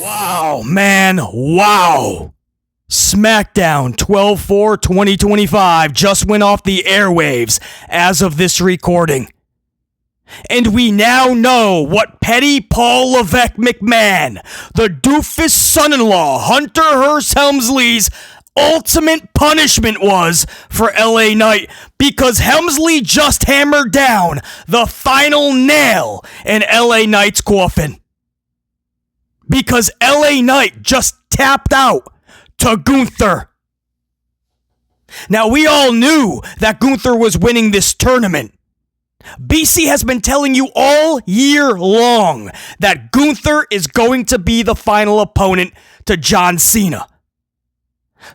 Wow, man, wow. Smackdown 12/4/2025 just went off the airwaves as of this recording. And we now know what petty Paul Levesque McMahon, the doofus son-in-law, Hunter Hearst Helmsley's ultimate punishment was for LA Knight, because Helmsley just hammered down the final nail in LA Knight's coffin. Because LA Knight just tapped out to Gunther. Now, we all knew that Gunther was winning this tournament. BC has been telling you all year long that Gunther is going to be the final opponent to John Cena.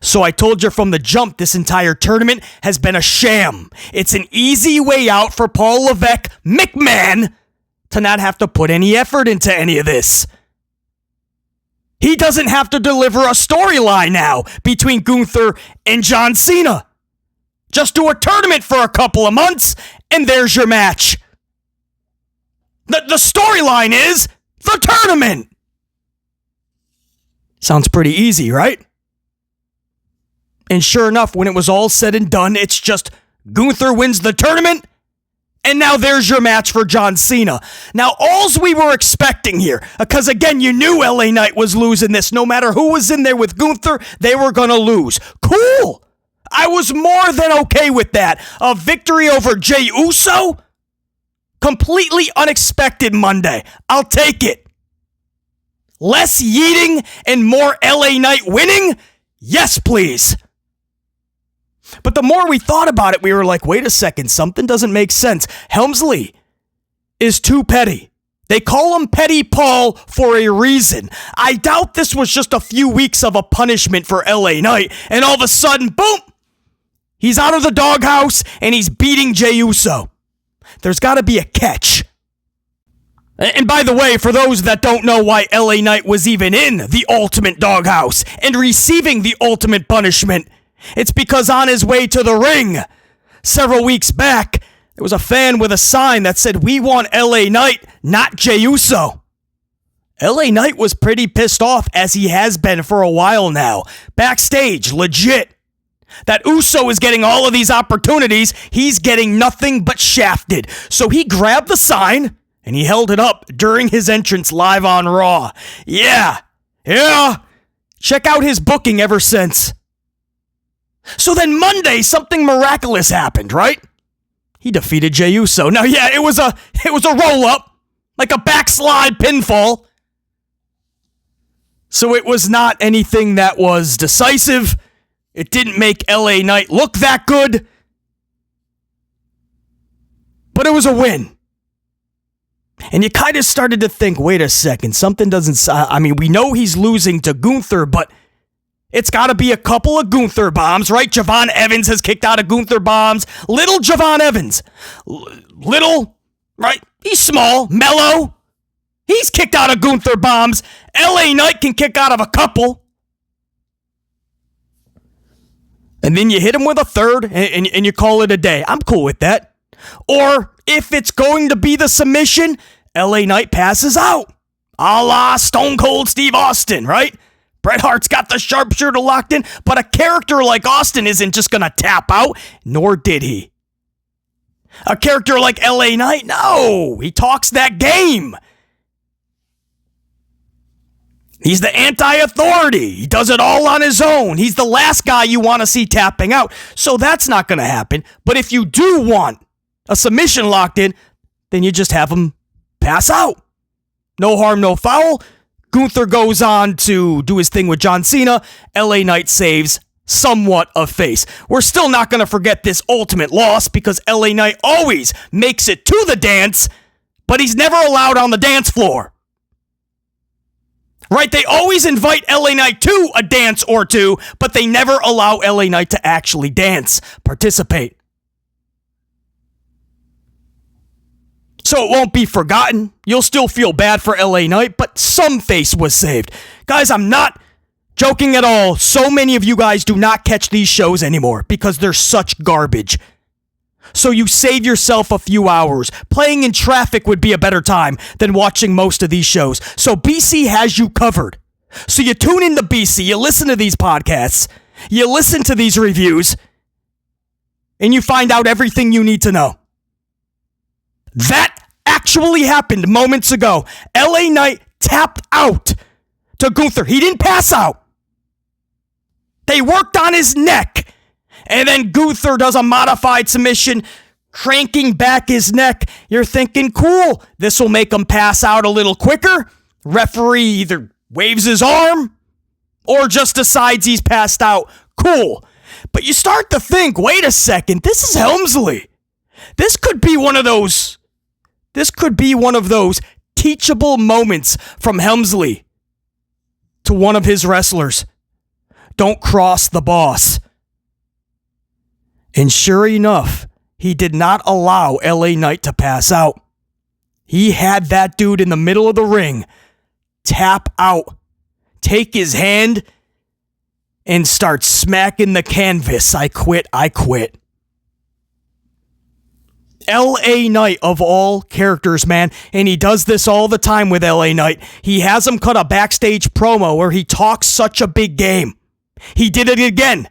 So I told you from the jump, this entire tournament has been a sham. It's an easy way out for Paul Levesque McMahon to not have to put any effort into any of this. He doesn't have to deliver a storyline now between Gunther and John Cena. Just do a tournament for a couple of months, and there's your match. The storyline is the tournament. Sounds pretty easy, right? And sure enough, when it was all said and done, it's just Gunther wins the tournament, and now there's your match for John Cena. Now, alls we were expecting here, because again, you knew LA Knight was losing this. No matter who was in there with Gunther, they were going to lose. Cool. I was more than okay with that. A victory over Jey Uso? Completely unexpected Monday. I'll take it. Less yeeting and more LA Knight winning? Yes, please. But the more we thought about it, we were like, wait a second, something doesn't make sense. Helmsley is too petty. They call him Petty Paul for a reason. I doubt this was just a few weeks of a punishment for LA Knight, and all of a sudden, boom, he's out of the doghouse and he's beating Jey Uso. There's got to be a catch. And by the way, for those that don't know why LA Knight was even in the ultimate doghouse and receiving the ultimate punishment, it's because on his way to the ring, several weeks back, there was a fan with a sign that said, "We want LA Knight, not Jey Uso." LA Knight was pretty pissed off, as he has been for a while now. Backstage, legit. That Uso is getting all of these opportunities, he's getting nothing but shafted. So he grabbed the sign, and he held it up during his entrance live on Raw. Yeah. Check out his booking ever since. So then Monday, something miraculous happened, right? He defeated Jey Uso. Now, yeah, it was a roll-up, like a backslide pinfall. So it was not anything that was decisive. It didn't make LA Knight look that good. But it was a win. And you kind of started to think, wait a second, something doesn't... I mean, we know he's losing to Gunther, but it's got to be a couple of Gunther bombs, right? Javon Evans has kicked out of Gunther bombs. Little Javon Evans. Little, right? He's small. Melo. He's kicked out of Gunther bombs. LA Knight can kick out of a couple. And then you hit him with a third and you call it a day. I'm cool with that. Or if it's going to be the submission, LA Knight passes out. A la Stone Cold Steve Austin, right? Bret Hart's got the sharpshooter locked in, but a character like Austin isn't just going to tap out, nor did he. A character like LA Knight, no, he talks that game. He's the anti-authority. He does it all on his own. He's the last guy you want to see tapping out. So that's not going to happen. But if you do want a submission locked in, then you just have him pass out. No harm, no foul. Gunther goes on to do his thing with John Cena. LA Knight saves somewhat of face. We're still not going to forget this ultimate loss, because LA Knight always makes it to the dance, but he's never allowed on the dance floor. Right? They always invite LA Knight to a dance or two, but they never allow LA Knight to actually dance, participate. So it won't be forgotten. You'll still feel bad for LA Knight, but some face was saved. Guys, I'm not joking at all. So many of you guys do not catch these shows anymore because they're such garbage. So you save yourself a few hours. Playing in traffic would be a better time than watching most of these shows. So BC has you covered. So you tune into BC, you listen to these podcasts, you listen to these reviews, and you find out everything you need to know. That actually happened moments ago. LA Knight tapped out to Gunther. He didn't pass out. They worked on his neck. And then Gunther does a modified submission, cranking back his neck. You're thinking, cool, this will make him pass out a little quicker. Referee either waves his arm or just decides he's passed out. Cool. But you start to think, wait a second, this is Helmsley. This could be one of those teachable moments from Helmsley to one of his wrestlers. Don't cross the boss. And sure enough, he did not allow LA Knight to pass out. He had that dude in the middle of the ring tap out, take his hand, and start smacking the canvas. I quit. LA Knight, of all characters, man, and he does this all the time with LA Knight. He has him cut a backstage promo where he talks such a big game. He did it again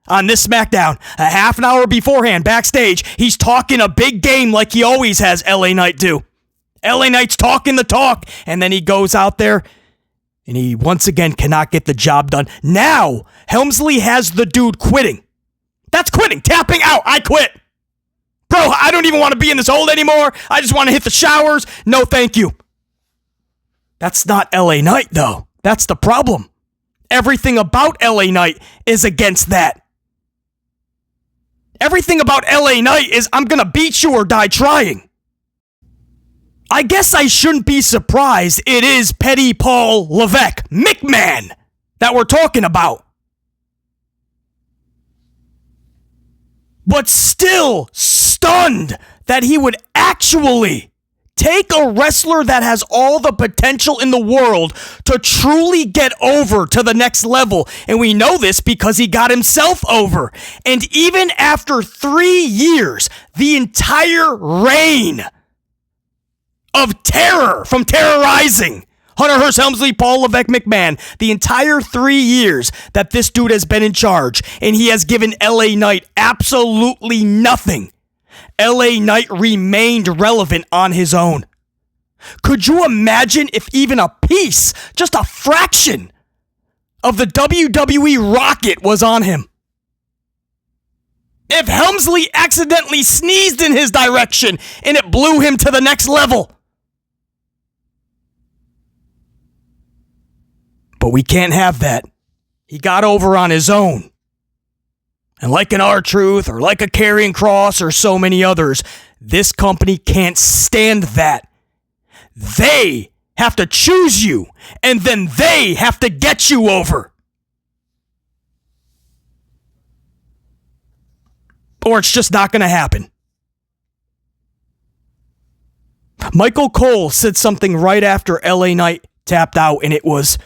on this SmackDown. A half an hour beforehand, backstage, he's talking a big game like he always has LA Knight do. LA Knight's talking the talk, and then he goes out there, and he once again cannot get the job done. Now, Helmsley has the dude quitting. That's quitting, tapping out. I quit. Bro, I don't even want to be in this hold anymore. I just want to hit the showers. No, thank you. That's not LA Knight, though. That's the problem. Everything about LA Knight is against that. Everything about LA Knight is, I'm going to beat you or die trying. I guess I shouldn't be surprised it is petty Paul Levesque, McMahon, that we're talking about. But still stunned that he would actually take a wrestler that has all the potential in the world to truly get over to the next level. And we know this because he got himself over. And even after 3 years, the entire reign of terror from terrorizing Hunter Hearst Helmsley, Paul Levesque McMahon, the entire 3 years that this dude has been in charge, and he has given LA Knight absolutely nothing. LA Knight remained relevant on his own. Could you imagine if even a piece, just a fraction, of the WWE rocket was on him? If Helmsley accidentally sneezed in his direction and it blew him to the next level? But we can't have that. He got over on his own. And like an R-Truth or like a Karrion Kross or so many others, this company can't stand that. They have to choose you, and then they have to get you over. Or it's just not going to happen. Michael Cole said something right after LA Knight tapped out, and it was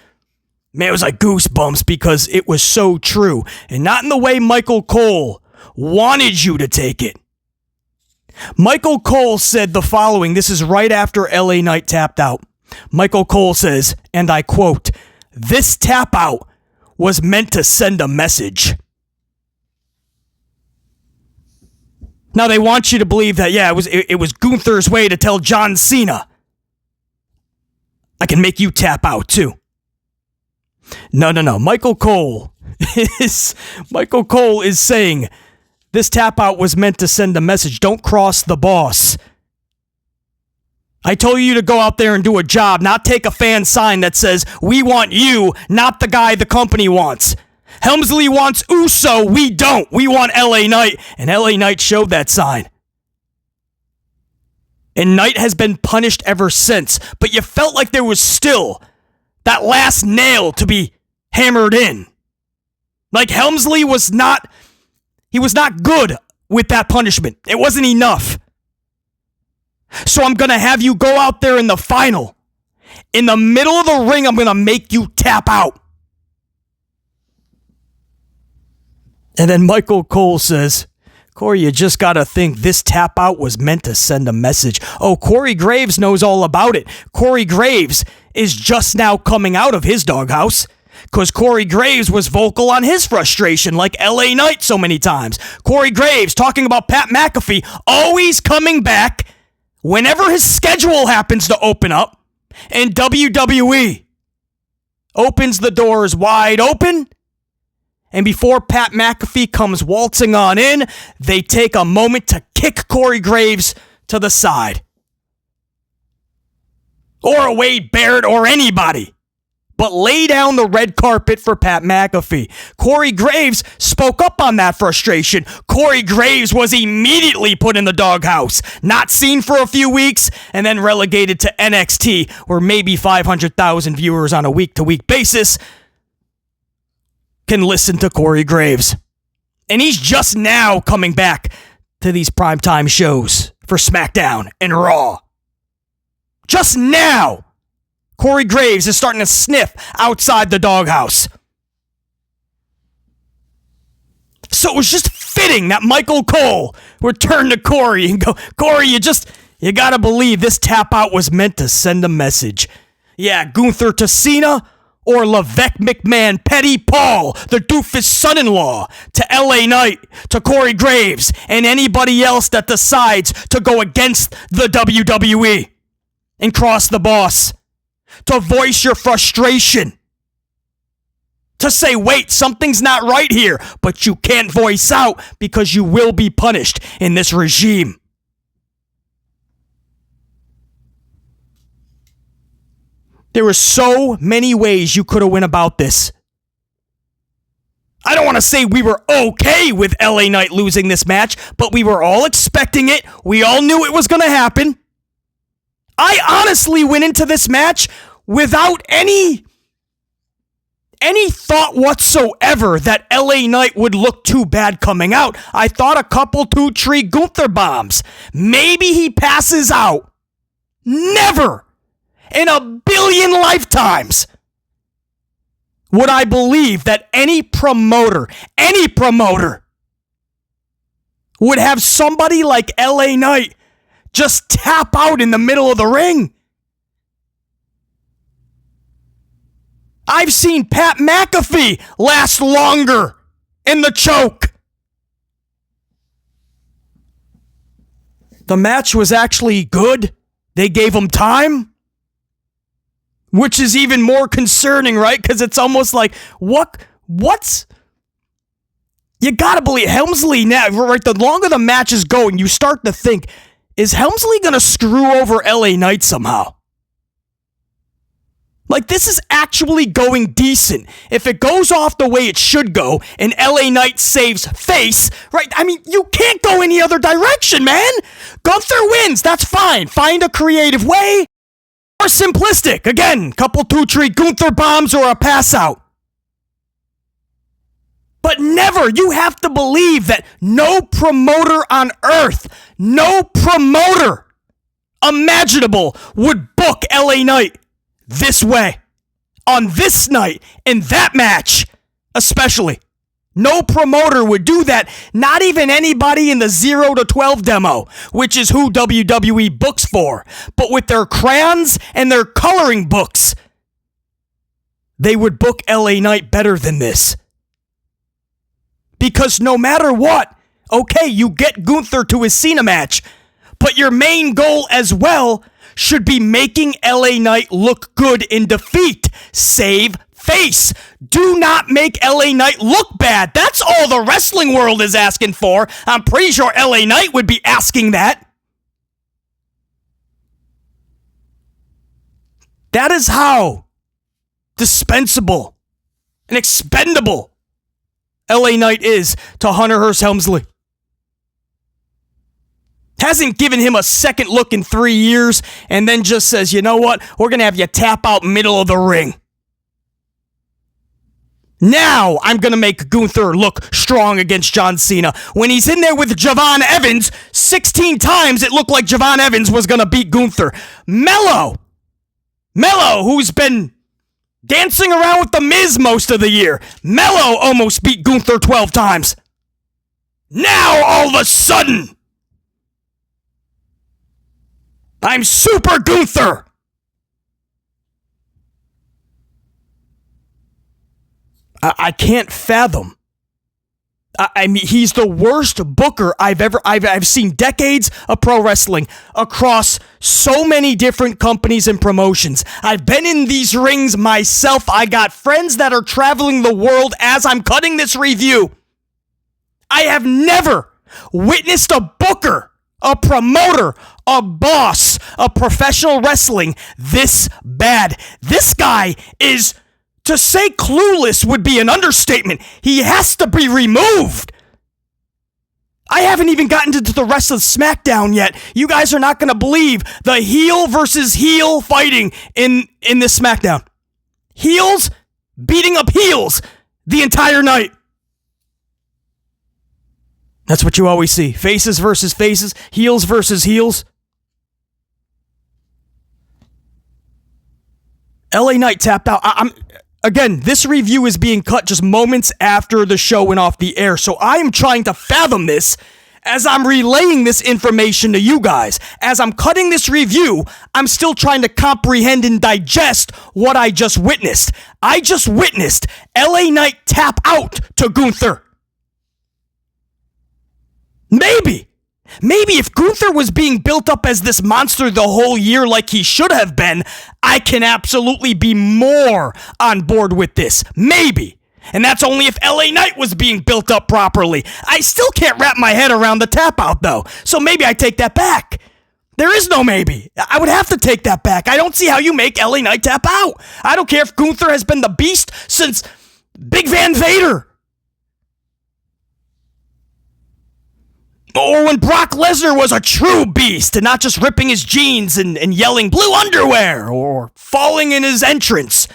like goosebumps because it was so true. And not in the way Michael Cole wanted you to take it. Michael Cole said the following. This is right after LA Knight tapped out. Michael Cole says, and I quote, "This tap out was meant to send a message." Now they want you to believe that, yeah, it was Gunther's way to tell John Cena, I can make you tap out too. No. Michael Cole is saying this tap out was meant to send a message. Don't cross the boss. I told you to go out there and do a job, not take a fan sign that says, we want you, not the guy the company wants. Helmsley wants Uso, we don't. We want LA Knight. And LA Knight showed that sign. And Knight has been punished ever since. But you felt like there was still that last nail to be hammered in. Like Helmsley was not good with that punishment. It wasn't enough. So I'm going to have you go out there in the final. In the middle of the ring, I'm going to make you tap out. And then Michael Cole says, Corey, you just gotta think this tap out was meant to send a message. Oh, Corey Graves knows all about it. Corey Graves is just now coming out of his doghouse because Corey Graves was vocal on his frustration like LA Knight so many times. Corey Graves talking about Pat McAfee always coming back whenever his schedule happens to open up, and WWE opens the doors wide open. And before Pat McAfee comes waltzing on in, they take a moment to kick Corey Graves to the side. Or a Wade Barrett or anybody. But lay down the red carpet for Pat McAfee. Corey Graves spoke up on that frustration. Corey Graves was immediately put in the doghouse. Not seen for a few weeks, and then relegated to NXT, where maybe 500,000 viewers on a week-to-week basis can listen to Corey Graves. And he's just now coming back to these primetime shows for SmackDown and Raw. Just now, Corey Graves is starting to sniff outside the doghouse. So it was just fitting that Michael Cole would turn to Corey and go, Corey, you gotta believe this tap out was meant to send a message. Yeah, Gunther to Cena, or Levesque McMahon, Petty Paul, the doofus son-in-law, to LA Knight, to Corey Graves, and anybody else that decides to go against the WWE and cross the boss, to voice your frustration, to say, wait, something's not right here, but you can't voice out because you will be punished in this regime. There were so many ways you could have went about this. I don't want to say we were okay with LA Knight losing this match, but we were all expecting it. We all knew it was going to happen. I honestly went into this match without any thought whatsoever that LA Knight would look too bad coming out. I thought a couple 2-tree Gunther bombs. Maybe he passes out. Never in a billion lifetimes would I believe that any promoter would have somebody like LA Knight just tap out in the middle of the ring. I've seen Pat McAfee last longer in the choke. The match was actually good. They gave him time. Which is even more concerning, right? Because it's almost like, what's... You gotta believe Helmsley now, right? The longer the match is going, you start to think, is Helmsley gonna screw over LA Knight somehow? Like, this is actually going decent. If it goes off the way it should go, and LA Knight saves face, right? I mean, you can't go any other direction, man! Gunther wins, that's fine. Find a creative way. Or simplistic. Again, couple 2-tree Gunther bombs or a pass out. But never, you have to believe that no promoter on earth, no promoter imaginable would book LA Knight this way, on this night, in that match, especially. No promoter would do that, not even anybody in the 0 to 12 demo, which is who WWE books for. But with their crayons and their coloring books, they would book LA Knight better than this. Because no matter what, okay, you get Gunther to his Cena match, but your main goal as well should be making LA Knight look good in defeat. Save face. Do not make LA Knight look bad. That's all the wrestling world is asking for. I'm pretty sure LA Knight would be asking that. That is how dispensable and expendable LA Knight is to Hunter Hearst Helmsley. Hasn't given him a second look in 3 years and then just says, you know what? We're going to have you tap out middle of the ring. Now I'm going to make Gunther look strong against John Cena. When he's in there with Javon Evans, 16 times it looked like Javon Evans was going to beat Gunther. Melo, who's been dancing around with The Miz most of the year. Melo almost beat Gunther 12 times. Now, all of a sudden, I'm Super Gunther. I can't fathom. I mean, he's the worst booker I've seen. Decades of pro wrestling across so many different companies and promotions. I've been in these rings myself. I got friends that are traveling the world as I'm cutting this review. I have never witnessed a booker, a promoter, a boss of professional wrestling this bad. This guy is, to say clueless would be an understatement. He has to be removed. I haven't even gotten to the rest of SmackDown yet. You guys are not going to believe the heel versus heel fighting in this SmackDown. Heels beating up heels the entire night. That's what you always see. Faces versus faces, heels versus heels. LA Knight tapped out. Again, this review is being cut just moments after the show went off the air, so I am trying to fathom this as I'm relaying this information to you guys. As I'm cutting this review, I'm still trying to comprehend and digest what I just witnessed. I just witnessed LA Knight tap out to Gunther. Maybe if Gunther was being built up as this monster the whole year like he should have been, I can absolutely be more on board with this. Maybe. And that's only if LA Knight was being built up properly. I still can't wrap my head around the tap out though. So maybe I take that back. There is no maybe. I would have to take that back. I don't see how you make LA Knight tap out. I don't care if Gunther has been the beast since Big Van Vader. Or when Brock Lesnar was a true beast and not just ripping his jeans and yelling blue underwear or falling in his entrance.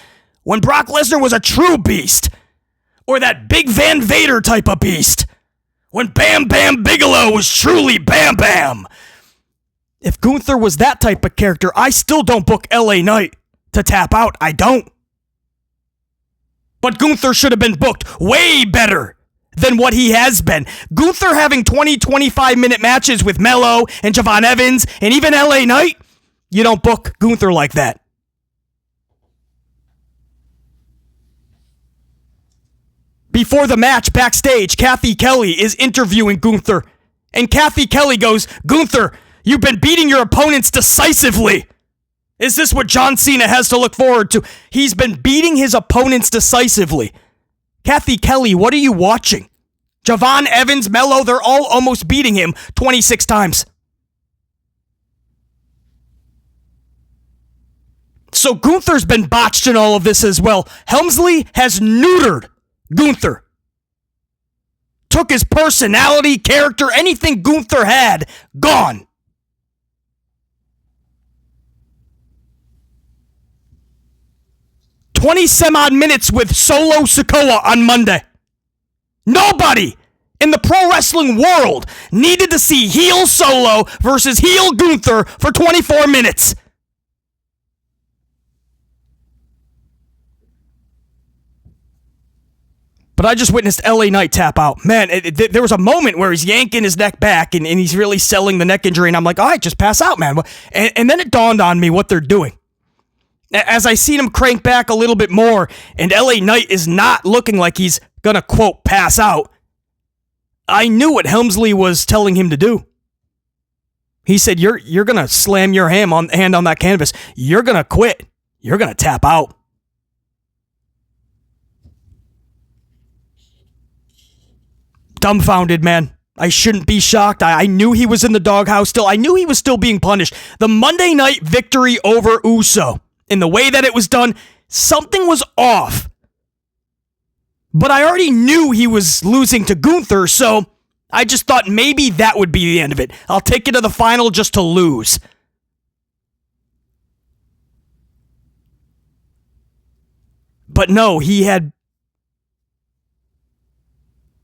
When Brock Lesnar was a true beast. Or that Big Van Vader type of beast. When Bam Bam Bigelow was truly Bam Bam. If Gunther was that type of character, I still don't book LA Knight to tap out. I don't. But Gunther should have been booked way better than what he has been. Gunther having 20, 25-minute matches with Melo and Javon Evans and even LA Knight, you don't book Gunther like that. Before the match, backstage, Kathy Kelly is interviewing Gunther. And Kathy Kelly goes, "Gunther, you've been beating your opponents decisively. Is this what John Cena has to look forward to?" He's been beating his opponents decisively. Kathy Kelly, what are you watching? Javon Evans, Melo, they're all almost beating him 26 times. So Gunther's been botched in all of this as well. Helmsley has neutered Gunther. Took his personality, character, anything Gunther had, gone. "20-some-odd minutes with Solo Sikoa on Monday. Nobody in the pro wrestling world needed to see heel Solo versus heel Gunther for 24 minutes. But I just witnessed LA Knight tap out. Man, there was a moment where he's yanking his neck back and he's really selling the neck injury. And I'm like, all right, just pass out, man. And then it dawned on me what they're doing. As I seen him crank back a little bit more, and LA Knight is not looking like he's gonna, quote, pass out, I knew what Helmsley was telling him to do. He said, you're gonna slam your hand on that canvas. You're gonna quit. You're gonna tap out. Dumbfounded, man. I shouldn't be shocked. I knew he was in the doghouse still. I knew he was still being punished. The Monday night victory over Uso, in the way that it was done, something was off. But I already knew he was losing to Gunther, so I just thought maybe that would be the end of it. I'll take it to the final just to lose. But no, he had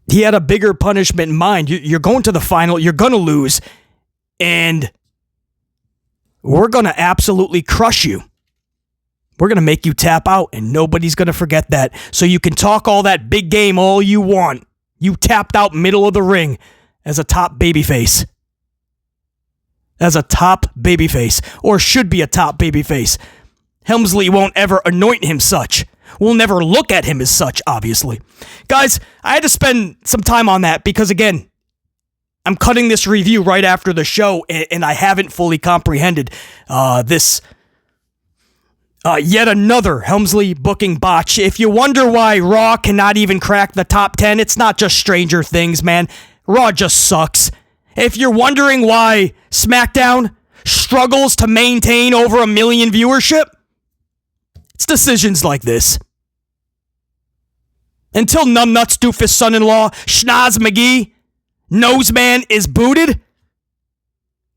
a bigger punishment in mind. You're going to the final, you're going to lose, and we're going to absolutely crush you. We're going to make you tap out, and nobody's going to forget that. So you can talk all that big game all you want. You tapped out middle of the ring. as a top babyface. As a top babyface, or should be a top babyface. Helmsley won't ever anoint him such. We'll never look at him as such, obviously. Guys, I had to spend some time on that because, again, I'm cutting this review right after the show, and I haven't fully comprehended this yet another Helmsley booking botch. If you wonder why Raw cannot even crack the top 10, it's not just Stranger Things, man. Raw just sucks. If you're wondering why SmackDown struggles to maintain over 1 million viewership, it's decisions like this. Until Numbnuts Doofus son-in-law, Schnoz McGee, Noseman is booted,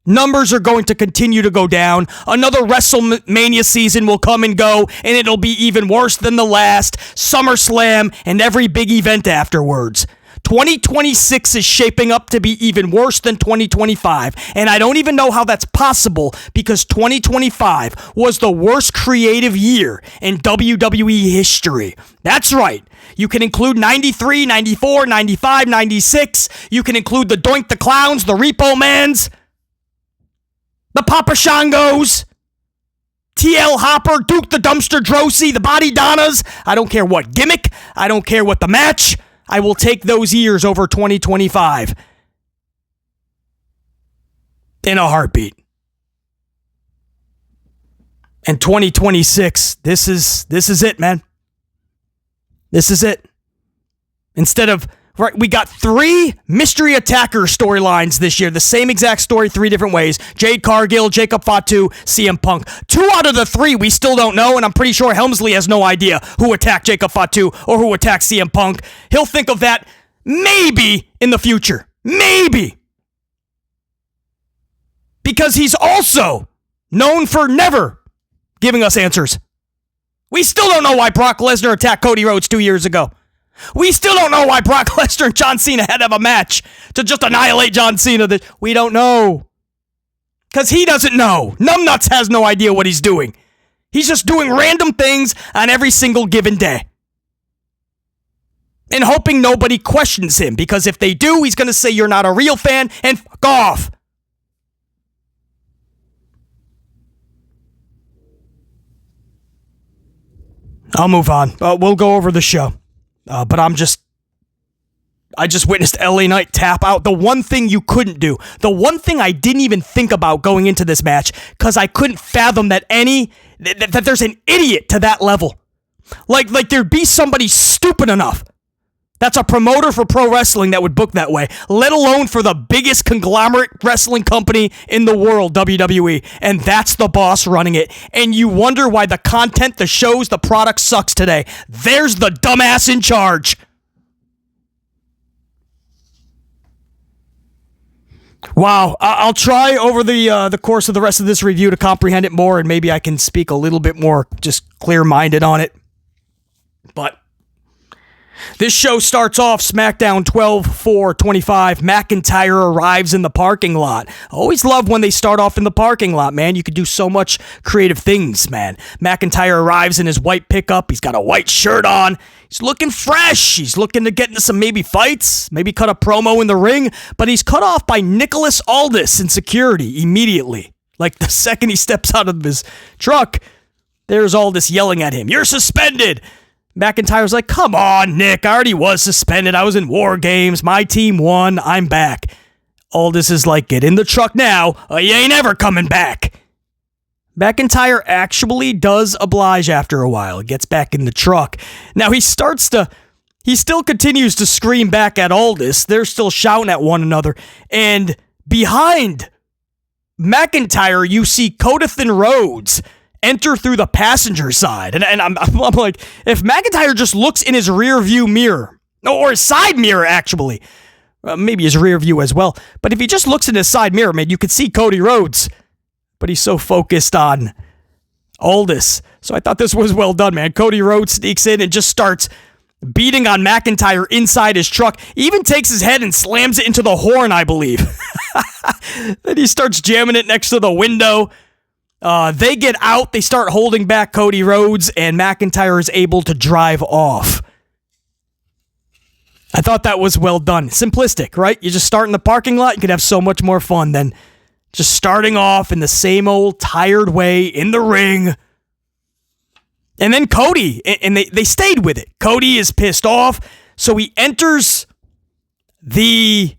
numbers are going to continue to go down. Another WrestleMania season will come and go, and it'll be even worse than the last, SummerSlam, and every big event afterwards. 2026 is shaping up to be even worse than 2025, and I don't even know how that's possible because 2025 was the worst creative year in WWE history. That's right. You can include 93, 94, 95, 96. You can include the Doink the Clowns, the Repo Mans, the Papa Shangos, TL Hopper, Duke the Dumpster Drosy, the Body Donnas. I don't care what gimmick. I don't care what the match. I will take those years over 2025 in a heartbeat. And 2026, this is it, man. This is it. Instead of, right, we got 3 mystery attacker storylines this year. The same exact story, 3 different ways. Jade Cargill, Jacob Fatu, CM Punk. 2 out of the 3 we still don't know, and I'm pretty sure Helmsley has no idea who attacked Jacob Fatu or who attacked CM Punk. He'll think of that maybe in the future. Maybe. Because he's also known for never giving us answers. We still don't know why Brock Lesnar attacked Cody Rhodes 2 years ago. We still don't know why Brock Lesnar and John Cena had to have a match to just annihilate John Cena. We don't know. Because he doesn't know. Numbnuts has no idea what he's doing. He's just doing random things on every single given day. And hoping nobody questions him. Because if they do, he's going to say you're not a real fan and fuck off. I'll move on. We'll go over the show. But I just witnessed LA Knight tap out. The one thing you couldn't do, the one thing I didn't even think about going into this match, because I couldn't fathom that that there's an idiot to that level. Like there'd be somebody stupid enough. That's a promoter for pro wrestling that would book that way, let alone for the biggest conglomerate wrestling company in the world, WWE, and that's the boss running it. And you wonder why the content, the shows, the product sucks today. There's the dumbass in charge. Wow, I'll try over the course of the rest of this review to comprehend it more, and maybe I can speak a little bit more just clear-minded on it. But this show starts off SmackDown 12/4/25. McIntyre arrives in the parking lot. I always love when they start off in the parking lot, man. You could do so much creative things, man. McIntyre arrives in his white pickup. He's got a white shirt on. He's looking fresh. He's looking to get into some maybe fights, maybe cut a promo in the ring, but he's cut off by Nicholas Aldis in security immediately. Like the second he steps out of his truck, there's Aldis yelling at him, "You're suspended!" McIntyre's like, "Come on, Nick, I already was suspended. I was in War Games. My team won. I'm back." Aldis is like, "Get in the truck now, or you ain't ever coming back." McIntyre actually does oblige after a while. He gets back in the truck. Now he still continues to scream back at Aldis. They're still shouting at one another. And behind McIntyre, you see Cody Rhodes enter through the passenger side. And I'm like, if McIntyre just looks in his rear view mirror, or his side mirror, actually, maybe his rear view as well, but if he just looks in his side mirror, man, you could see Cody Rhodes, but he's so focused on Aldis. So I thought this was well done, man. Cody Rhodes sneaks in and just starts beating on McIntyre inside his truck. He even takes his head and slams it into the horn, I believe. Then he starts jamming it next to the window. They get out, they start holding back Cody Rhodes, and McIntyre is able to drive off. thought that was well done. Simplistic, right? You just start in the parking lot, you could have so much more fun than just starting off in the same old tired way in the ring. And then Cody, and they stayed with it. Cody is pissed off, so he enters the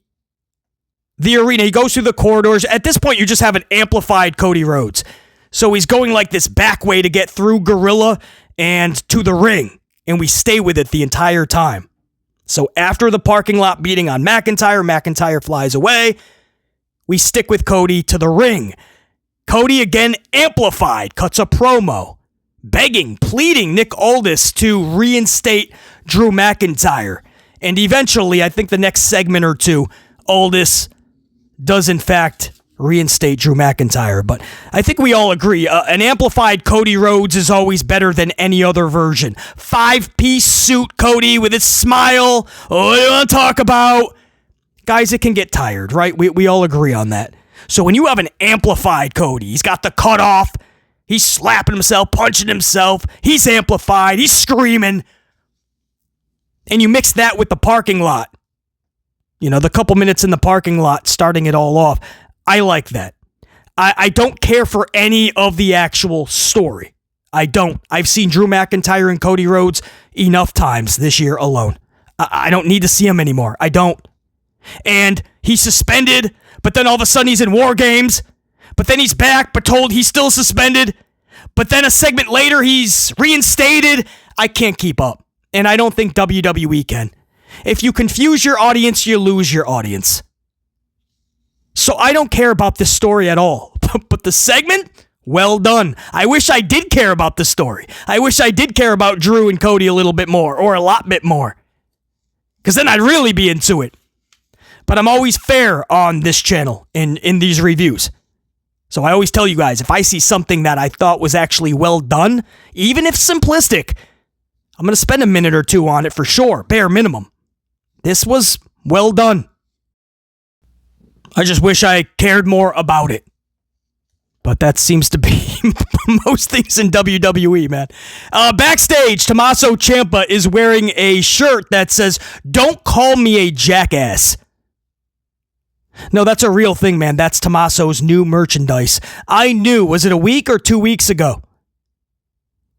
arena. He goes through the corridors. At this point, you just have an amplified Cody Rhodes. So he's going like this back way to get through Gorilla and to the ring. And we stay with it the entire time. So after the parking lot beating on McIntyre flies away. We stick with Cody to the ring. Cody again amplified, cuts a promo, begging, pleading Nick Aldis to reinstate Drew McIntyre. And eventually, I think the next segment or two, Aldis does in fact reinstate Drew McIntyre. But I think we all agree, an amplified Cody Rhodes is always better than any other version. 5-piece suit Cody with his smile. Oh, what do you want to talk about? Guys, it can get tired, right? We all agree on that. So when you have an amplified Cody, he's got the cutoff, he's slapping himself, punching himself, he's amplified, he's screaming, and you mix that with the parking lot, the couple minutes in the parking lot starting it all off, I like that. I don't care for any of the actual story. I don't. I've seen Drew McIntyre and Cody Rhodes enough times this year alone. I don't need to see him anymore. I don't. And he's suspended, but then all of a sudden he's in War Games, but then he's back, but told he's still suspended, but then a segment later he's reinstated. I can't keep up, and I don't think WWE can. If you confuse your audience, you lose your audience. So I don't care about this story at all, but the segment, well done. I wish I did care about the story. I wish I did care about Drew and Cody a little bit more, or a lot bit more, because then I'd really be into it. But I'm always fair on this channel in these reviews. So I always tell you guys, if I see something that I thought was actually well done, even if simplistic, I'm going to spend a minute or two on it for sure, bare minimum. This was well done. I just wish I cared more about it. But that seems to be most things in WWE, man. Backstage, Tommaso Ciampa is wearing a shirt that says, "Don't call me a jackass." No, that's a real thing, man. That's Tommaso's new merchandise. I knew, was it a week or 2 weeks ago?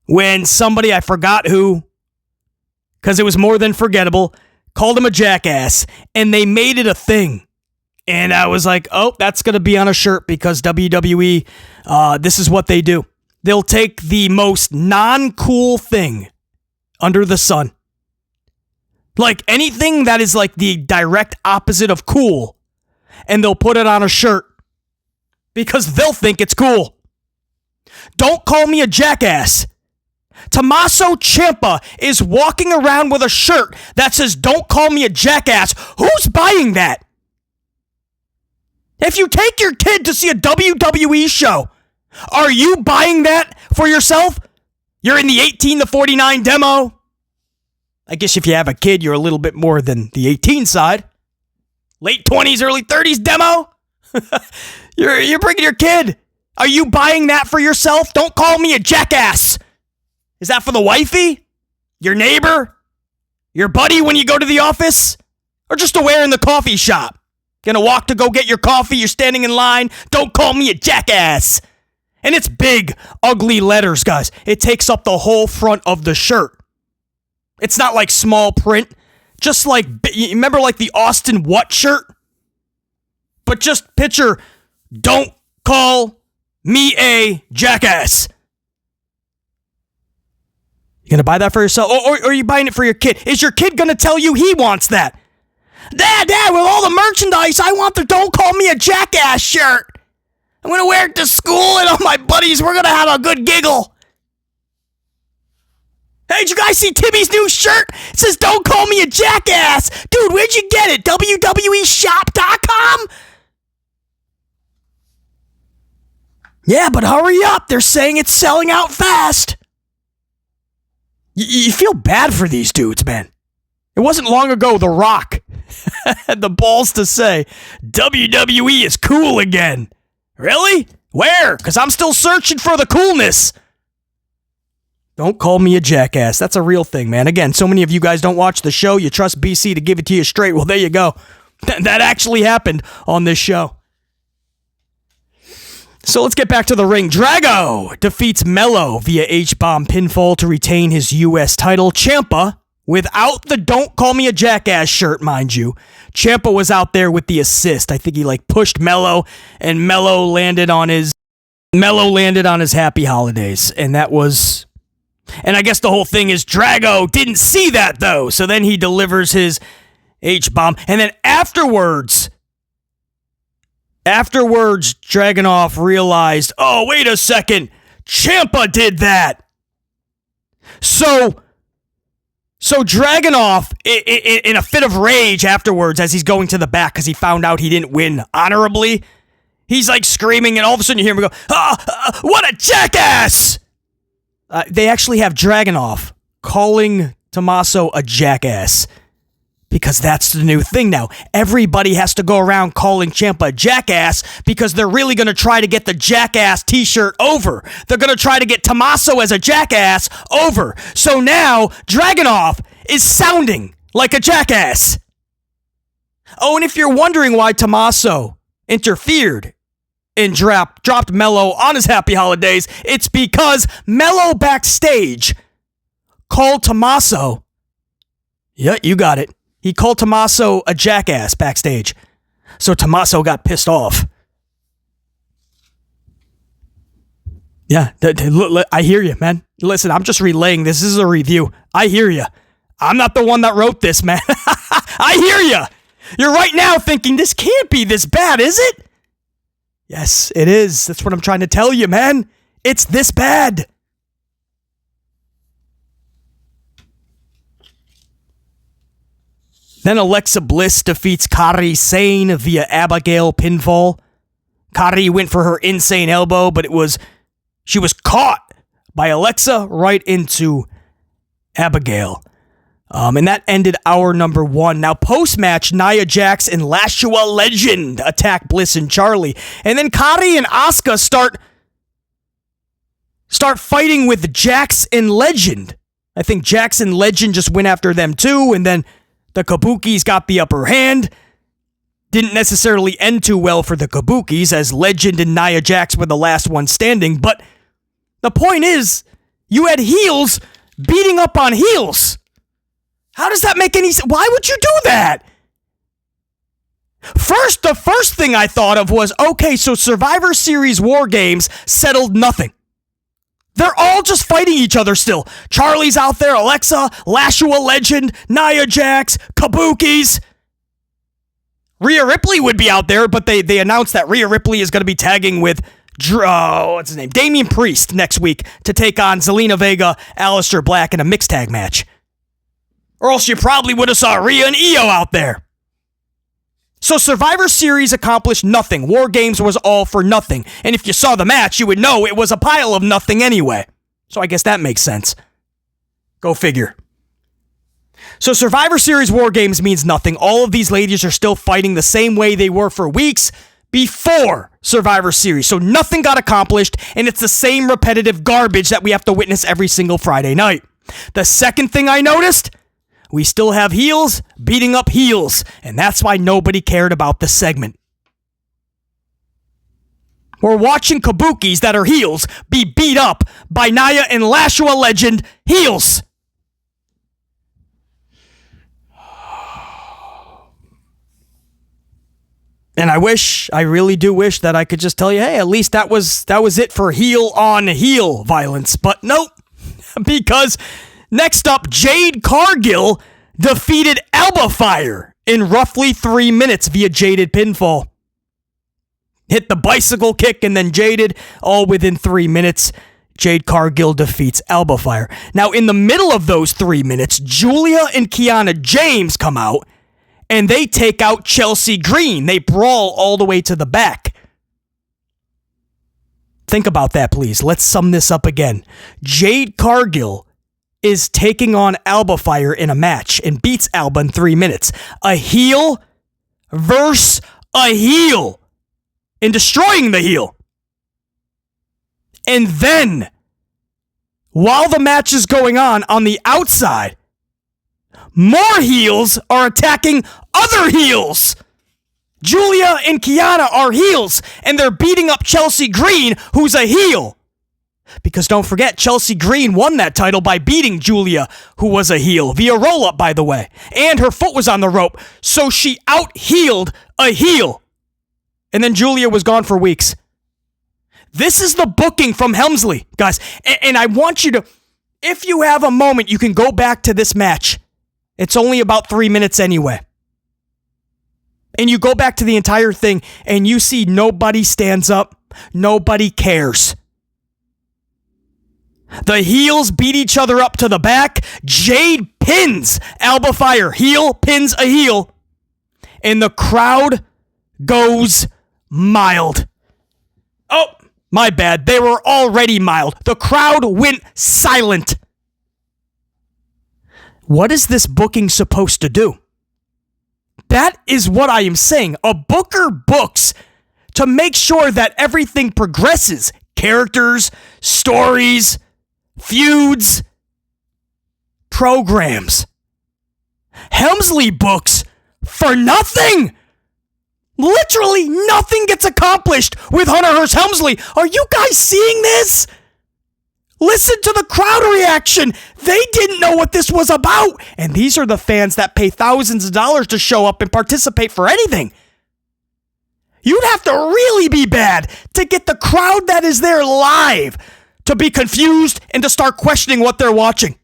When somebody, I forgot who, because it was more than forgettable, called him a jackass, and they made it a thing. And I was like, oh, that's going to be on a shirt because WWE, this is what they do. They'll take the most non-cool thing under the sun. Like anything that is like the direct opposite of cool, and they'll put it on a shirt because they'll think it's cool. Don't call me a jackass. Tommaso Ciampa is walking around with a shirt that says, "Don't call me a jackass." Who's buying that? If you take your kid to see a WWE show, are you buying that for yourself? You're in the 18 to 49 demo. I guess if you have a kid, you're a little bit more than the 18 side. Late 20s, early 30s demo? You're bringing your kid. Are you buying that for yourself? Don't call me a jackass. Is that for the wifey? Your neighbor? Your buddy when you go to the office? Or just to wear in the coffee shop? Gonna walk to go get your coffee, you're standing in line. Don't call me a jackass. And it's big, ugly letters, guys. It takes up the whole front of the shirt. It's not like small print. Just like, you remember like the Austin What shirt? But just picture, "Don't call me a jackass." You gonna buy that for yourself? Or are you buying it for your kid? Is your kid gonna tell you he wants that? Dad, with all the merchandise, I want the "Don't call me a jackass" shirt. I'm gonna wear it to school and all my buddies, we're gonna have a good giggle. Hey, did you guys see Timmy's new shirt? It says, "Don't call me a jackass." Dude, where'd you get it? WWEshop.com? Yeah, but hurry up. They're saying it's selling out fast. You feel bad for these dudes, man. It wasn't long ago The Rock had the balls to say, WWE is cool again. Really? Where? Because I'm still searching for the coolness. Don't call me a jackass. That's a real thing, man. Again, so many of you guys don't watch the show. You trust BC to give it to you straight. Well, there you go. That actually happened on this show. So let's get back to the ring. Drago defeats Melo via H-bomb pinfall to retain his U.S. title. Ciampa, without the "Don't Call Me a Jackass" shirt, mind you, Ciampa was out there with the assist. I think he pushed Melo, and Melo landed on his happy holidays, and that was. And I guess the whole thing is Drago didn't see that though, so then he delivers his H-bomb, and then afterwards, Dragunov realized, oh, wait a second, Ciampa did that. So Dragunov, in a fit of rage afterwards, as he's going to the back because he found out he didn't win honorably, he's screaming, and all of a sudden you hear him go, what a jackass! They actually have Dragunov calling Tommaso a jackass. Because that's the new thing now. Everybody has to go around calling Ciampa a jackass because they're really going to try to get the jackass t-shirt over. They're going to try to get Tommaso as a jackass over. So now Dragunov is sounding like a jackass. Oh, and if you're wondering why Tommaso interfered and dropped Melo on his happy holidays, it's because Melo backstage called Tommaso. Yeah, you got it. He called Tommaso a jackass backstage. So Tommaso got pissed off. Yeah, I hear you, man. Listen, I'm just relaying this. This is a review. I hear you. I'm not the one that wrote this, man. I hear you. You're right now thinking, this can't be this bad, is it? Yes, it is. That's what I'm trying to tell you, man. It's this bad. Then Alexa Bliss defeats Kairi Sane via Abigail pinfall. Kairi went for her insane elbow, but she was caught by Alexa right into Abigail. And that ended hour number 1. Now, post-match, Nia Jax and Lashua Legend attack Bliss and Charlie. And then Kairi and Asuka start fighting with Jax and Legend. I think Jax and Legend just went after them too, and then the Kabukis got the upper hand. Didn't necessarily end too well for the Kabukis, as Legend and Nia Jax were the last one standing. But the point is, you had heels beating up on heels. How does that make any sense? Why would you do that? The first thing I thought of was, okay, so Survivor Series War Games settled nothing. They're all just fighting each other still. Charlie's out there, Alexa, Lashua Legend, Nia Jax, Kabukis. Rhea Ripley would be out there, but they announced that Rhea Ripley is going to be tagging with Damian Priest next week to take on Zelina Vega, Aleister Black in a mixed tag match. Or else you probably would have saw Rhea and Io out there. So Survivor Series accomplished nothing. War Games was all for nothing. And if you saw the match, you would know it was a pile of nothing anyway. So I guess that makes sense. Go figure. So Survivor Series War Games means nothing. All of these ladies are still fighting the same way they were for weeks before Survivor Series. So nothing got accomplished, and it's the same repetitive garbage that we have to witness every single Friday night. The second thing I noticed, we still have heels beating up heels, and that's why nobody cared about the segment. We're watching Kabukis that are heels be beat up by Nia and Lashua Legend heels. And I really do wish that I could just tell you, hey, at least that was it for heel on heel violence. But nope, because next up, Jade Cargill defeated Alba Fire in roughly 3 minutes via Jaded pinfall. Hit the bicycle kick and then Jaded, all within 3 minutes. Jade Cargill defeats Alba Fire. Now, in the middle of those 3 minutes, Julia and Kiana James come out and they take out Chelsea Green. They brawl all the way to the back. Think about that, please. Let's sum this up again. Jade Cargill is taking on Alba Fire in a match and beats Alba in 3 minutes. A heel versus a heel. And destroying the heel. And then, while the match is going on the outside, more heels are attacking other heels. Julia and Kiana are heels, and they're beating up Chelsea Green, who's a heel. Because don't forget, Chelsea Green won that title by beating Julia, who was a heel, via roll-up, by the way. And her foot was on the rope, so she out-heeled a heel. And then Julia was gone for weeks. This is the booking from Helmsley, guys. And I want you to, if you have a moment, you can go back to this match. It's only about 3 minutes anyway. And you go back to the entire thing, and you see nobody stands up. Nobody cares. The heels beat each other up to the back. Jade pins Alba Fire. Heel pins a heel. And the crowd goes mild. Oh, my bad. They were already mild. The crowd went silent. What is this booking supposed to do? That is what I am saying. A booker books to make sure that everything progresses. Characters, stories, feuds, programs. Helmsley books for nothing. Literally nothing gets accomplished with Hunter Hearst Helmsley. Are you guys seeing this? Listen to the crowd reaction. They didn't know what this was about. And these are the fans that pay thousands of dollars to show up and participate for anything. You'd have to really be bad to get the crowd that is there live to be confused and to start questioning what they're watching.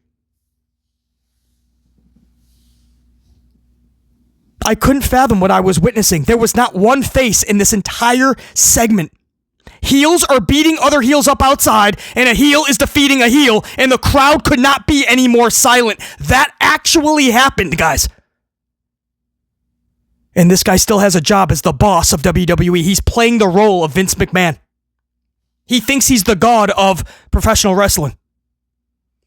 I couldn't fathom what I was witnessing. There was not one face in this entire segment. Heels are beating other heels up outside, and a heel is defeating a heel, and the crowd could not be any more silent. That actually happened, guys. And this guy still has a job as the boss of WWE. He's playing the role of Vince McMahon. He thinks he's the god of professional wrestling.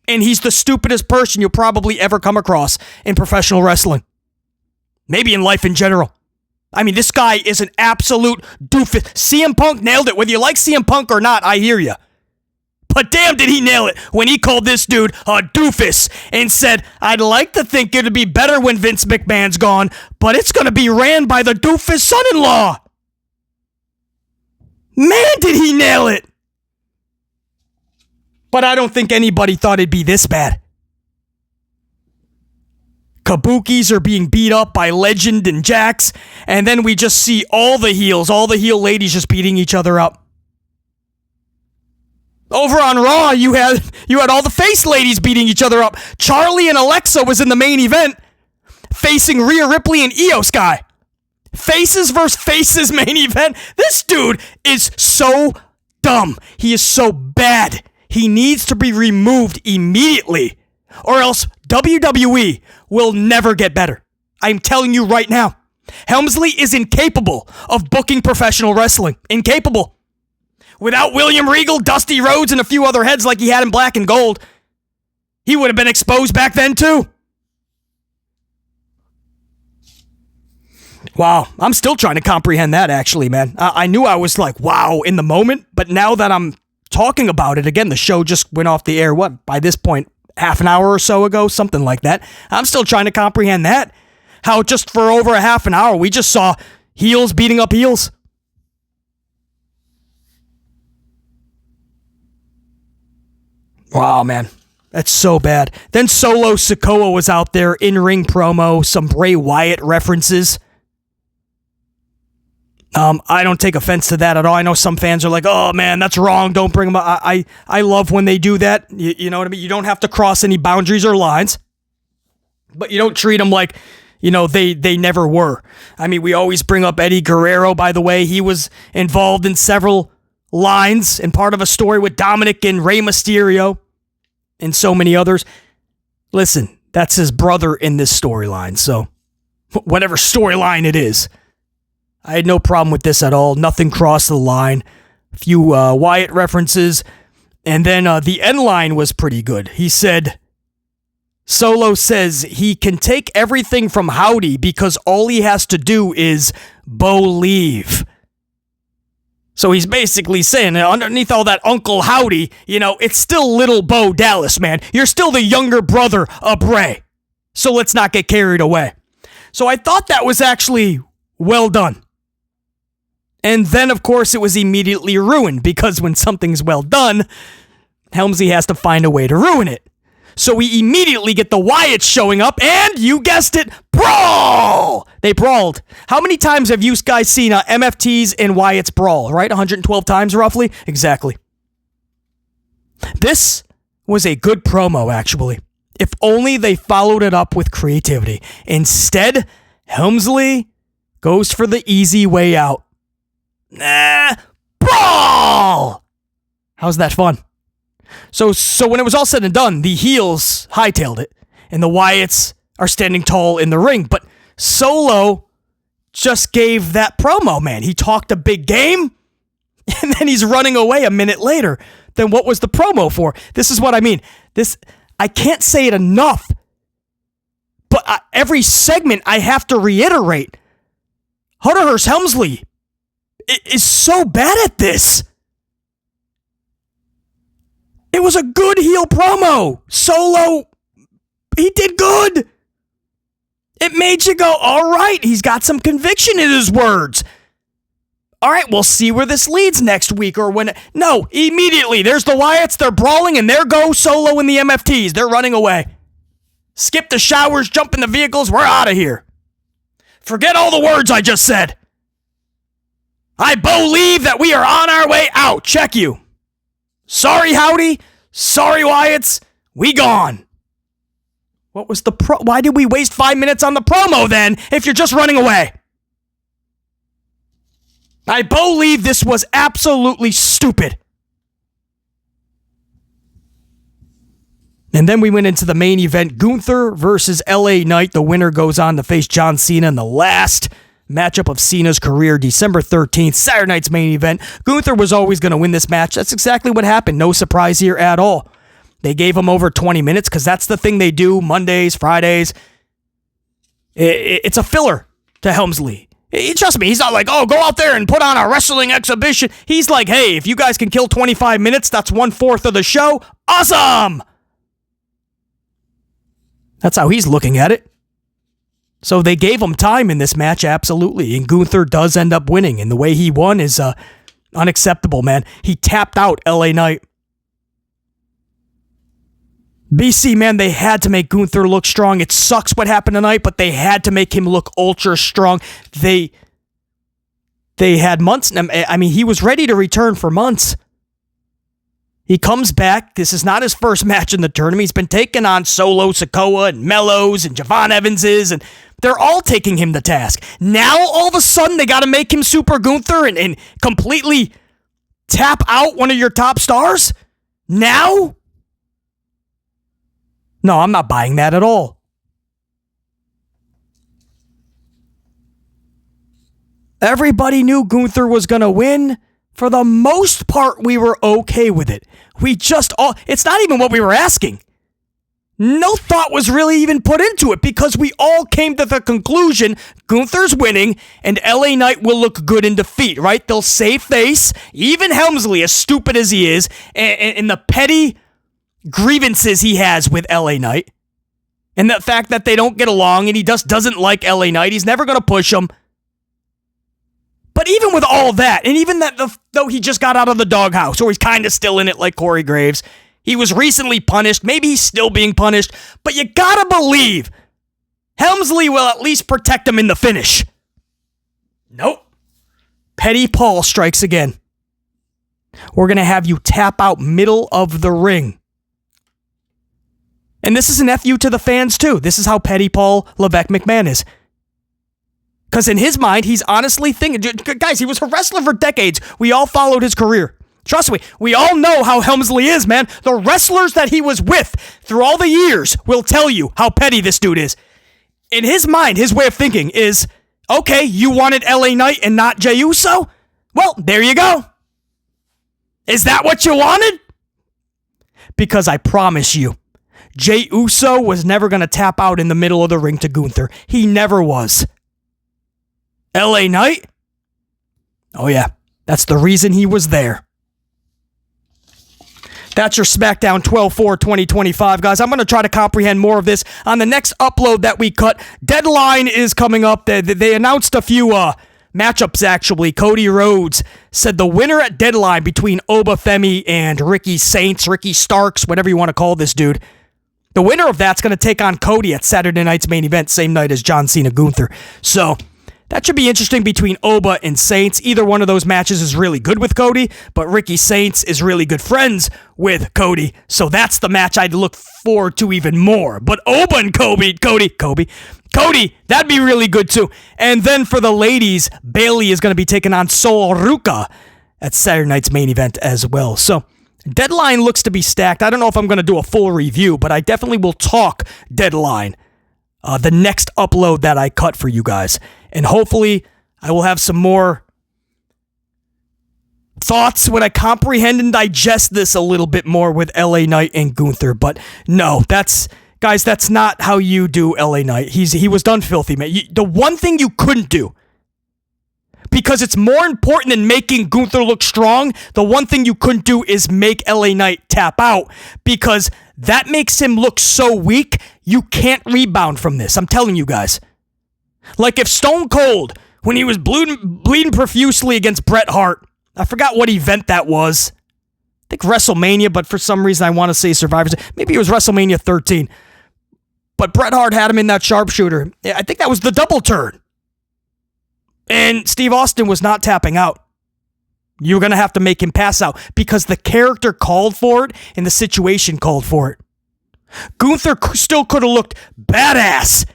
And he's the stupidest person you'll probably ever come across in professional wrestling. Maybe in life in general. I mean, this guy is an absolute doofus. CM Punk nailed it. Whether you like CM Punk or not, I hear you. But damn, did he nail it when he called this dude a doofus and said, I'd like to think it'd be better when Vince McMahon's gone, but it's going to be ran by the doofus son-in-law. Man, did he nail it. But I don't think anybody thought it'd be this bad. Kabukis are being beat up by Legend and Jax, and then we just see all the heel ladies just beating each other up. Over on Raw, you had all the face ladies beating each other up. Charlie and Alexa was in the main event, facing Rhea Ripley and Io Sky. Faces versus faces main event. This dude is so dumb. He is so bad. He needs to be removed immediately, or else WWE will never get better. I'm telling you right now. Helmsley is incapable of booking professional wrestling. Incapable. Without William Regal, Dusty Rhodes, and a few other heads like he had in Black and Gold, he would have been exposed back then too. Wow, I'm still trying to comprehend that actually, man. I knew I was like, wow, in the moment, but now that I'm talking about it, again, the show just went off the air, by this point, half an hour or so ago, something like that. I'm still trying to comprehend that. How just for over a half an hour, we just saw heels beating up heels. Wow, man. That's so bad. Then Solo Sikoa was out there, in-ring promo, some Bray Wyatt references. I don't take offense to that at all. I know some fans are like, oh man, that's wrong. Don't bring them up. I love when they do that. You know what I mean? You don't have to cross any boundaries or lines, but you don't treat them like, they never were. I mean, we always bring up Eddie Guerrero, by the way. He was involved in several lines and part of a story with Dominic and Rey Mysterio and so many others. Listen, that's his brother in this storyline. So whatever storyline it is, I had no problem with this at all. Nothing crossed the line. A few Wyatt references. And then the end line was pretty good. He said, Solo says he can take everything from Howdy because all he has to do is believe. So he's basically saying, underneath all that Uncle Howdy, it's still little Bo Dallas, man. You're still the younger brother of Bray. So let's not get carried away. So I thought that was actually well done. And then, of course, it was immediately ruined, because when something's well done, Helmsley has to find a way to ruin it. So we immediately get the Wyatts showing up, and you guessed it, brawl! They brawled. How many times have you guys seen MFTs and Wyatts brawl, right? 112 times, roughly? Exactly. This was a good promo, actually. If only they followed it up with creativity. Instead, Helmsley goes for the easy way out. Brawl! How's that fun? So when it was all said and done, the heels hightailed it, and the Wyatts are standing tall in the ring. But Solo just gave that promo, man. He talked a big game, and then he's running away a minute later. Then what was the promo for? This is what I mean. I can't say it enough, but every segment I have to reiterate. Hunter Hearst Helmsley is so bad at this. It was a good heel promo. Solo, he did good. It made you go, all right, he's got some conviction in his words. All right, we'll see where this leads next week or when. No, immediately, there's the Wyatts, they're brawling, and there go Solo and the MFTs. They're running away. Skip the showers, jump in the vehicles, we're out of here. Forget all the words I just said. I believe that we are on our way out. Check you. Sorry, Howdy. Sorry, Wyatts. We gone. What was the Why did we waste 5 minutes on the promo then if you're just running away? I believe this was absolutely stupid. And then we went into the main event. Gunther versus LA Knight. The winner goes on to face John Cena in the last matchup of Cena's career, December 13th, Saturday night's main event. Gunther was always going to win this match. That's exactly what happened. No surprise here at all. They gave him over 20 minutes because that's the thing they do Mondays, Fridays. It's a filler to Helmsley. Trust me, he's not like, oh, go out there and put on a wrestling exhibition. He's like, hey, if you guys can kill 25 minutes, that's 1/4 of the show. Awesome! That's how he's looking at it. So they gave him time in this match, absolutely. And Gunther does end up winning. And the way he won is unacceptable, man. He tapped out LA Knight. BC, man, they had to make Gunther look strong. It sucks what happened tonight, but they had to make him look ultra strong. They had months. I mean, he was ready to return for months. He comes back. This is not his first match in the tournament. He's been taking on Solo, Sikoa, and Melos, and Javon Evanses, and they're all taking him to task. Now, all of a sudden, they got to make him Super Gunther and completely tap out one of your top stars? Now? No, I'm not buying that at all. Everybody knew Gunther was going to win. For the most part, we were okay with it. It's not even what we were asking. No thought was really even put into it because we all came to the conclusion Gunther's winning and LA Knight will look good in defeat, right? They'll save face. Even Helmsley, as stupid as he is, and the petty grievances he has with LA Knight, and the fact that they don't get along and he just doesn't like LA Knight, he's never going to push him. But even with all that, and even that, though he just got out of the doghouse, or he's kind of still in it like Corey Graves, he was recently punished. Maybe he's still being punished, but you gotta believe Helmsley will at least protect him in the finish. Nope. Petty Paul strikes again. We're gonna have you tap out middle of the ring. And this is an FU to the fans too. This is how petty Paul Levesque McMahon is. Because in his mind, he's honestly thinking, guys, he was a wrestler for decades. We all followed his career. Trust me, we all know how Helmsley is, man. The wrestlers that he was with through all the years will tell you how petty this dude is. In his mind, his way of thinking is, okay, you wanted LA Knight and not Jey Uso? Well, there you go. Is that what you wanted? Because I promise you, Jey Uso was never going to tap out in the middle of the ring to Gunther. He never was. LA Knight? Oh yeah, That's the reason he was there. That's your SmackDown 12/4/2025, guys. I'm going to try to comprehend more of this on the next upload that we cut. Deadline is coming up. They announced a few matchups, actually. Cody Rhodes said the winner at Deadline between Obafemi and Ricky Starks, whatever you want to call this dude. The winner of that's going to take on Cody at Saturday night's main event, same night as John Cena Gunther. So that should be interesting between Oba and Saints. Either one of those matches is really good with Cody, but Ricky Saints is really good friends with Cody. So that's the match I'd look forward to even more. But Oba and Cody, that'd be really good too. And then for the ladies, Bayley is going to be taking on Sol Ruca at Saturday night's main event as well. So Deadline looks to be stacked. I don't know if I'm going to do a full review, but I definitely will talk Deadline. The next upload that I cut for you guys. And hopefully I will have some more thoughts when I comprehend and digest this a little bit more with LA Knight and Gunther. But no, that's not how you do LA Knight. He was done filthy, man. The one thing you couldn't do, because it's more important than making Gunther look strong, the one thing you couldn't do is make LA Knight tap out, because that makes him look so weak, you can't rebound from this. I'm telling you guys. Like if Stone Cold, when he was bleeding profusely against Bret Hart, I forgot what event that was. I think WrestleMania, but for some reason I want to say Survivor Series. Maybe it was WrestleMania 13. But Bret Hart had him in that sharpshooter. I think that was the double turn. And Steve Austin was not tapping out. You're going to have to make him pass out because the character called for it and the situation called for it. Gunther still could have looked badass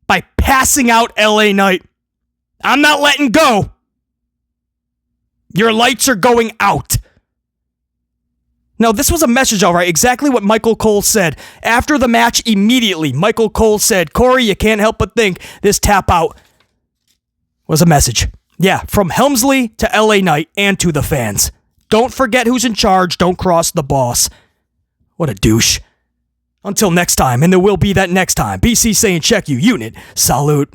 by passing out LA Knight. I'm not letting go. Your lights are going out. Now, this was a message, all right, exactly what Michael Cole said. After the match, immediately, Michael Cole said, Corey, you can't help but think this tap out was a message. Yeah, from Helmsley to LA Knight and to the fans. Don't forget who's in charge. Don't cross the boss. What a douche. Until next time, and there will be that next time. BC saying check you, unit. Salute.